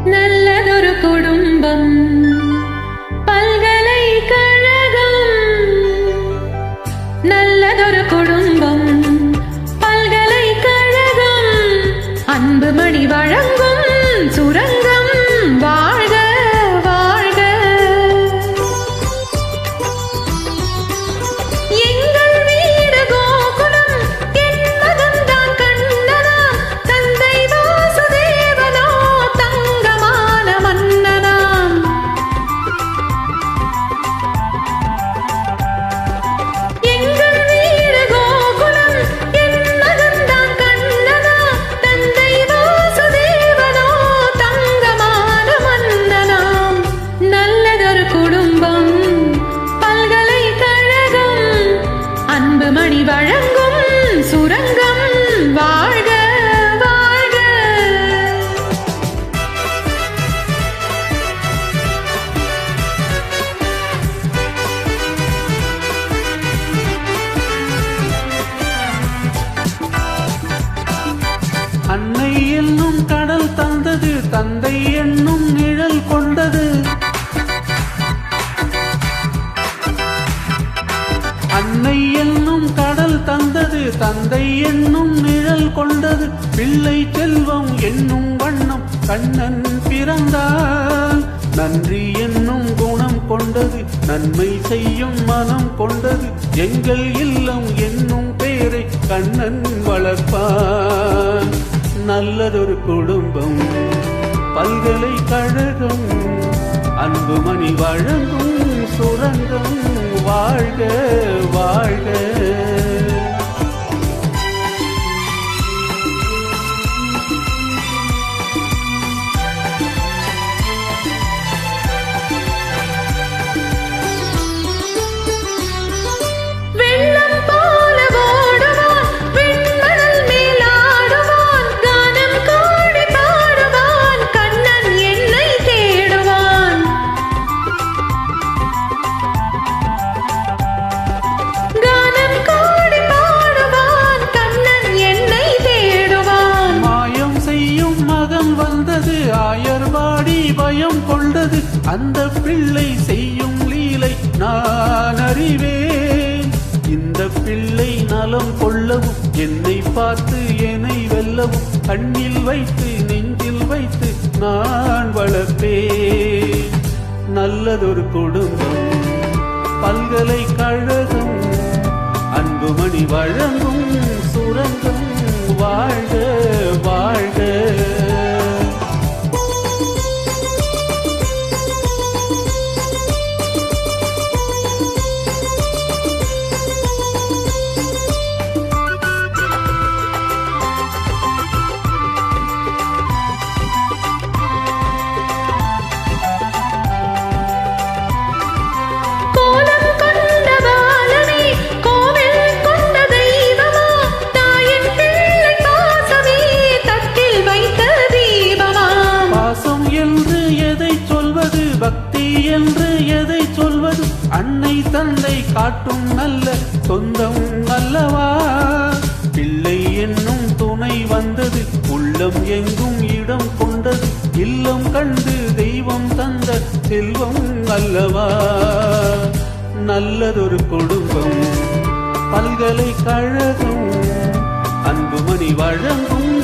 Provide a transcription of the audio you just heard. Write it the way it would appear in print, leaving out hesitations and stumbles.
நல்லதொரு குடும்பம் பல்கலைக்கழகம். நல்லதொரு குடும்பம் பல்கலைக்கழகம். அன்பு மணி வழங்கும் சுரங்கம். வாழ்க வாழ்க. எங்கள் வீடு கோகுலம். என் மகன்தான் கண்ணனா. தந்தை வாசுதேவனோ தங்கமான மன்னனாம். எங்கள் வீடு கோகுலம். என் மகன்தான் கண்ணனா. தந்தை வாசுதேவனோ தங்கமான மன்னனாம். நல்லதொரு குடும்பம் பல்கலைக்கழகம். அன்பு மணி வழங்கும் சுரங்கம். வாழ்க வாழ்க. அன்னை என்னும் கடல் தந்தது, தந்தை என்னும் நிழல் கொண்டது. அன்னை என்னும் கடல் தந்தது, தந்தை என்னும் நிழல் கொண்டது. பிள்ளை செல்வம் என்னும் வண்ணம் கண்ணன் பிறந்தால். நன்றி என்னும் குணம் கொண்டது, நன்மை செய்யும் மனம் கொண்டது. எங்கள் இல்லம் என்னும் பெயரை கண்ணன் வளர்ப்பான். நல்லதொரு குடும்பம் பல்கலைக்கழகம். அன்பு மணி வழங்கும் சுரங்கம். வாழ்க வாழ்க. வெள்ளம் போல ஓடுவான். வெண்மணல் மேல் ஆடுவான். கானம் கோடி பாடுவான். கண்ணன் என்னை தேடுவான். கானம் கோடி பாடுவான். கண்ணன் என்னை தேடுவான். மாயம் செய்யும் மகன் வந்தது, ஆயர்வாடி பயம் கொண்டது. அந்த பிள்ளை செய்யும் லீலை நான் அறிவேன். இந்த பிள்ளை நலம் கொள்ளவும், என்னை பார்த்து என்னை வெல்லவும், கண்ணில் வைத்து நெஞ்சில் வைத்து நான் வளர்ப்பேன். நல்லதொரு குடும்பம் பல்கலைக்கழகம். அன்பு மணி வழங்கும் சுரங்கம். வாழ்க வாழ்க. கோலம் கொண்ட பாலனே, கோவில் கொண்ட தெய்வமா, தாயின் பிள்ளை பாசமே தட்டில் வைத்த தீபமா. பாசம் என்று எதை சொல்வது, பக்தி என்று எதை சொல்வது. அன்னை தந்தை காட்டும் நல்ல சொந்தம் அல்லவா. பிள்ளை என்னும் துணை வந்தது, உள்ளம் எங்கும் இடம் கொண்டது. இல்லம் கண்டு தெய்வம் தந்த செல்வம் அல்லவா. நல்லதொரு குடும்பம் பல்கலைக்கழகம். அன்பு மணி வழங்கும்